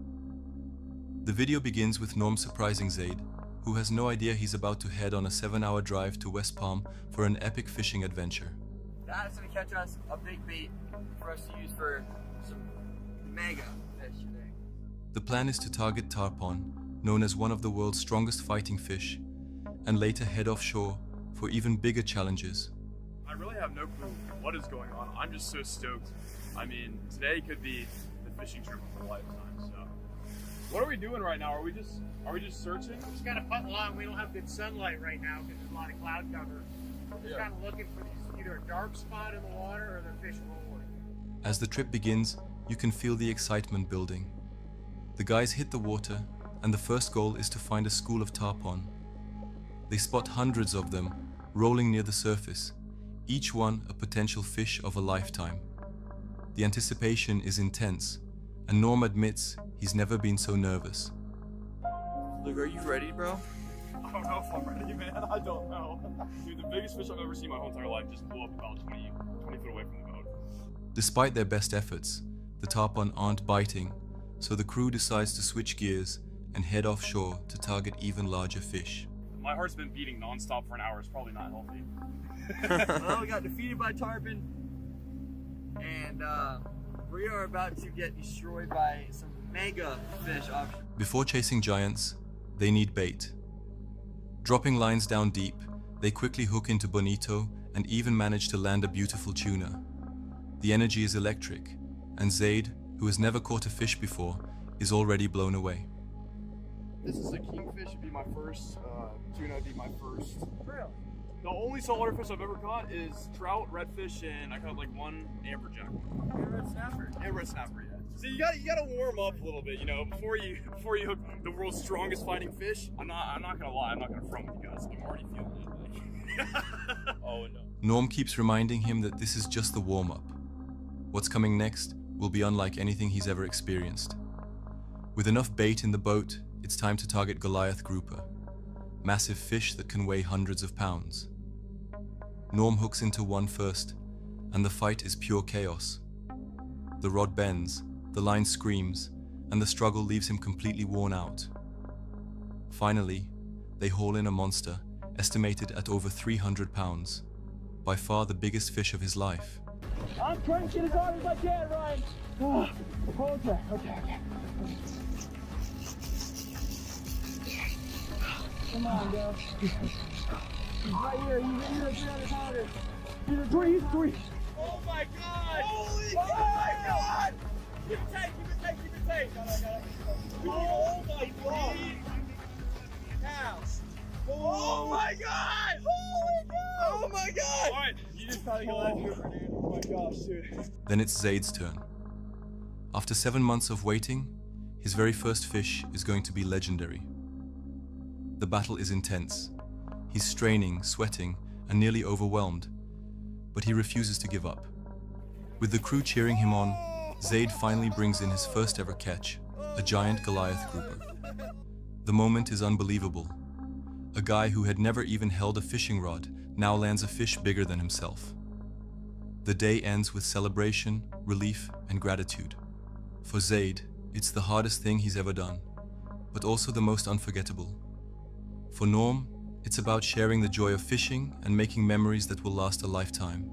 The video begins with Norm surprising Zaid, who has no idea he's about to head on a 7-hour drive to West Palm for an epic fishing adventure. That's gonna catch us a big bait for us to use for some mega fish today. The plan is to target tarpon, known as one of the world's strongest fighting fish, and later head offshore for even bigger challenges. I really have no clue what is going on. I'm just so stoked. I mean, today could be the fishing trip of a lifetime. So, what are we doing right now? Are we just searching? We just gotta putt along. We don't have good sunlight right now because there's a lot of cloud cover. We're just kind of looking for either a dark spot in the water or the fish rolling. As the trip begins, you can feel the excitement building. The guys hit the water, and the first goal is to find a school of tarpon. They spot hundreds of them rolling near the surface, each one a potential fish of a lifetime. The anticipation is intense, and Norm admits he's never been so nervous. Luke, are you ready, bro? I don't know if I'm ready, man. I don't know. Dude, the biggest fish I've ever seen my whole entire life just blew up about 20 foot away from the boat. Despite their best efforts, the tarpon aren't biting, so the crew decides to switch gears and head offshore to target even larger fish. My heart's been beating nonstop for an hour. It's probably not healthy. Well, we got defeated by tarpon, and we are about to get destroyed by some mega fish options. Before chasing giants, they need bait. Dropping lines down deep, they quickly hook into bonito and even manage to land a beautiful tuna. The energy is electric, and Zaid, who has never caught a fish before, is already blown away. This is a kingfish. It'd be my first. Tuna would be my first. Really? The only saltwater fish I've ever caught is trout, redfish, and I caught like one amberjack. And red snapper. And red snapper, yeah. So you gotta warm up a little bit, you know, before you hook the world's strongest fighting fish. I'm not gonna lie. I'm not gonna front with you guys. I'm already feeling it. Oh no. Norm keeps reminding him that this is just the warm-up. What's coming next will be unlike anything he's ever experienced. With enough bait in the boat, it's time to target Goliath grouper, massive fish that can weigh hundreds of pounds. Norm hooks into one first, and the fight is pure chaos. The rod bends, the line screams, and the struggle leaves him completely worn out. Finally, they haul in a monster, estimated at over 300 pounds, by far the biggest fish of his life. I'm trying to get as hard as I can, Ryan. Okay. Come on, girl. He's right here. He's 300 pounders. He's a three. Oh my God! Holy God! Keep it tight. Oh my God! Now. Oh my God! Holy God! Oh my God! All right, you just gotta go out here, dude. Oh my gosh, dude. Then it's Zaid's turn. After 7 months of waiting, his very first fish is going to be legendary. The battle is intense. He's straining, sweating, and nearly overwhelmed, but he refuses to give up. With the crew cheering him on, Zaid finally brings in his first ever catch, a giant Goliath grouper. The moment is unbelievable. A guy who had never even held a fishing rod now lands a fish bigger than himself. The day ends with celebration, relief, and gratitude. For Zaid, it's the hardest thing he's ever done, but also the most unforgettable. For Norm, it's about sharing the joy of fishing and making memories that will last a lifetime.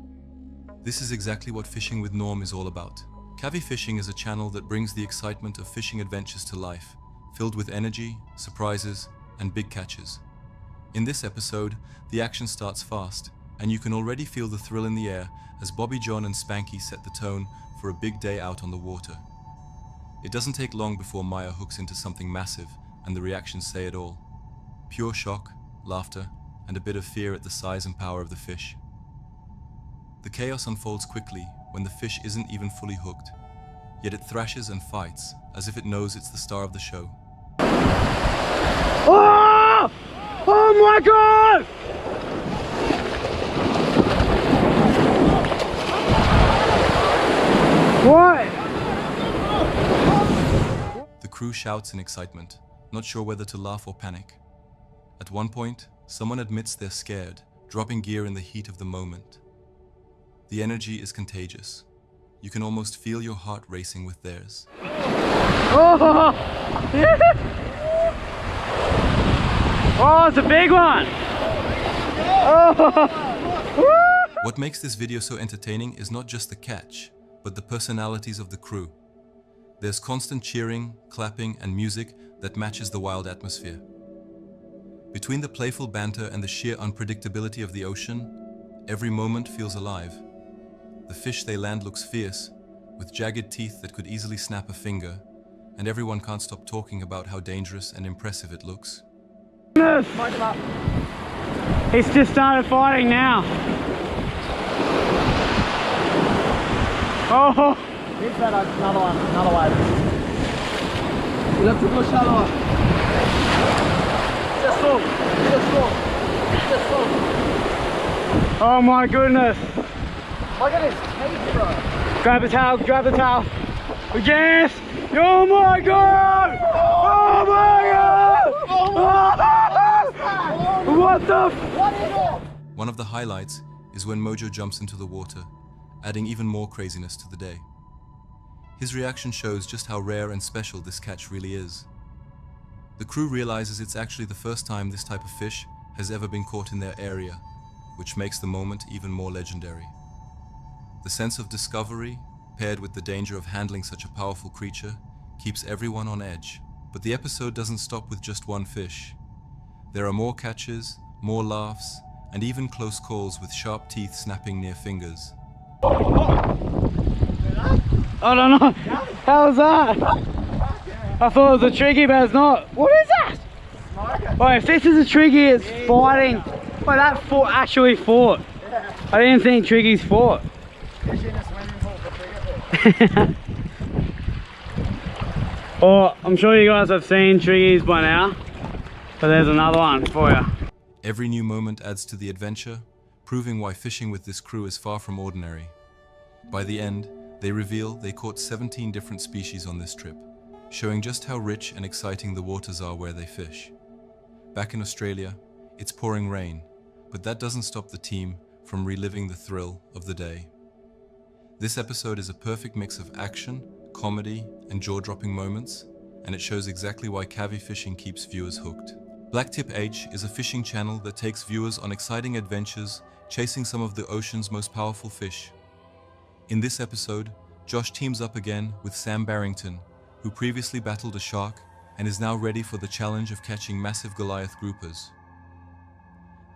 This is exactly what Fishing with Norm is all about. Cavi Fishing is a channel that brings the excitement of fishing adventures to life, filled with energy, surprises, and big catches. In this episode, the action starts fast, and you can already feel the thrill in the air as Bobby John and Spanky set the tone for a big day out on the water. It doesn't take long before Maya hooks into something massive, and the reactions say it all. Pure shock, laughter, and a bit of fear at the size and power of the fish. The chaos unfolds quickly when the fish isn't even fully hooked, yet it thrashes and fights as if it knows it's the star of the show. Oh! Oh my God! What? The crew shouts in excitement, not sure whether to laugh or panic. At one point, someone admits they're scared, dropping gear in the heat of the moment. The energy is contagious. You can almost feel your heart racing with theirs. Oh! Oh, it's a big one! Oh! What makes this video so entertaining is not just the catch, but the personalities of the crew. There's constant cheering, clapping, and music that matches the wild atmosphere. Between the playful banter and the sheer unpredictability of the ocean, every moment feels alive. The fish they land looks fierce, with jagged teeth that could easily snap a finger, and everyone can't stop talking about how dangerous and impressive it looks. He's just started fighting now. Oh! He's better. Another one. Another one. You have to go shallower. Just go. Just go. Just go. Oh my goodness. Look at his teeth, bro. Grab the towel, grab the towel. Yes! Oh my god! Oh my god! Oh! What the f— One of the highlights is when Mojo jumps into the water, adding even more craziness to the day. His reaction shows just how rare and special this catch really is. The crew realizes it's actually the first time this type of fish has ever been caught in their area, which makes the moment even more legendary. The sense of discovery, paired with the danger of handling such a powerful creature, keeps everyone on edge. But the episode doesn't stop with just one fish. There are more catches, more laughs, and even close calls with sharp teeth snapping near fingers. I don't know. How was that? I thought it was a triggy, but it's not. What is that? Wait, if this is a triggy, it's fighting. Wait, that actually fought. I didn't think triggies fought. Oh, I'm sure you guys have seen triggies by now, but there's another one for you. Every new moment adds to the adventure, proving why fishing with this crew is far from ordinary. By the end, they reveal they caught 17 different species on this trip, showing just how rich and exciting the waters are where they fish. Back in Australia, it's pouring rain, but that doesn't stop the team from reliving the thrill of the day. This episode is a perfect mix of action, comedy, and jaw-dropping moments, and it shows exactly why cavi fishing keeps viewers hooked. Blacktip H is a fishing channel that takes viewers on exciting adventures, chasing some of the ocean's most powerful fish. In this episode, Josh teams up again with Sam Barrington, who previously battled a shark and is now ready for the challenge of catching massive Goliath groupers.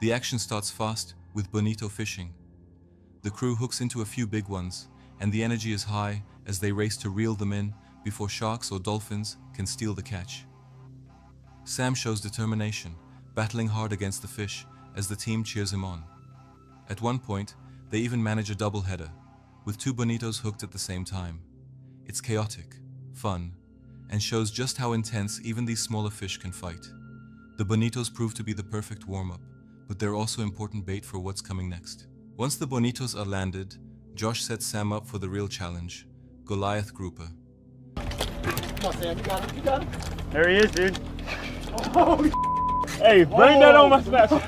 The action starts fast with bonito fishing. The crew hooks into a few big ones, and the energy is high as they race to reel them in before sharks or dolphins can steal the catch. Sam shows determination, battling hard against the fish as the team cheers him on. At one point, they even manage a doubleheader, with two bonitos hooked at the same time. It's chaotic, fun, and shows just how intense even these smaller fish can fight. The bonitos prove to be the perfect warm-up, but they're also important bait for what's coming next. Once the bonitos are landed, Josh sets Sam up for the real challenge, Goliath grouper. Come on, Sam, you got it, you got it. There he is, dude. Oh, hey, bring that on my special.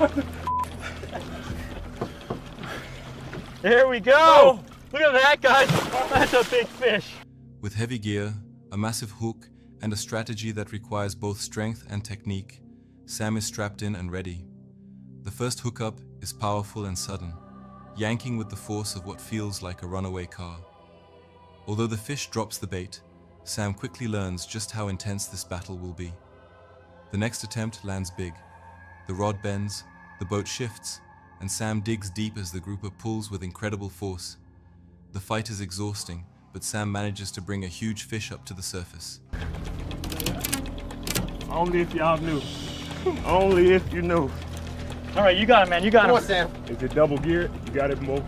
There we go. Oh. Look at that, guys. That's a big fish. With heavy gear, a massive hook, and a strategy that requires both strength and technique, Sam is strapped in and ready. The first hookup is powerful and sudden, yanking with the force of what feels like a runaway car. Although the fish drops the bait, Sam quickly learns just how intense this battle will be. The next attempt lands big. The rod bends, the boat shifts, and Sam digs deep as the grouper pulls with incredible force. The fight is exhausting, but Sam manages to bring a huge fish up to the surface. Only if y'all knew. Only if you knew. All right, you got it, man. You got it. Come on, Sam. Is it double geared? You got it more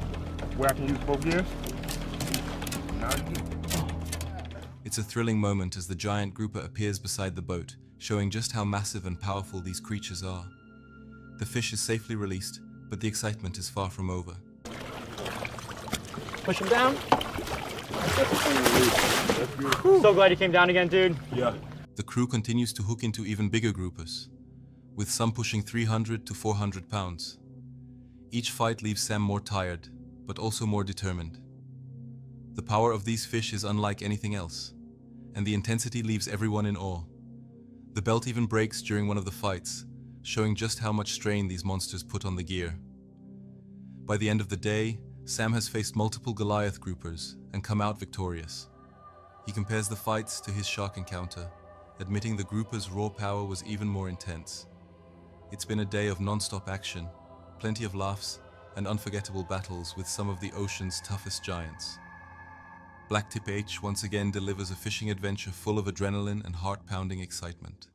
where I can use both gears? It's a thrilling moment as the giant grouper appears beside the boat, showing just how massive and powerful these creatures are. The fish is safely released, but the excitement is far from over. Push him down. So glad you came down again, dude. Yeah. The crew continues to hook into even bigger groupers, with some pushing 300 to 400 pounds. Each fight leaves Sam more tired, but also more determined. The power of these fish is unlike anything else, and the intensity leaves everyone in awe. The belt even breaks during one of the fights, showing just how much strain these monsters put on the gear. By the end of the day, Sam has faced multiple Goliath groupers and come out victorious. He compares the fights to his shark encounter, admitting the groupers' raw power was even more intense. It's been a day of non-stop action, plenty of laughs, and unforgettable battles with some of the ocean's toughest giants. Blacktip H once again delivers a fishing adventure full of adrenaline and heart-pounding excitement.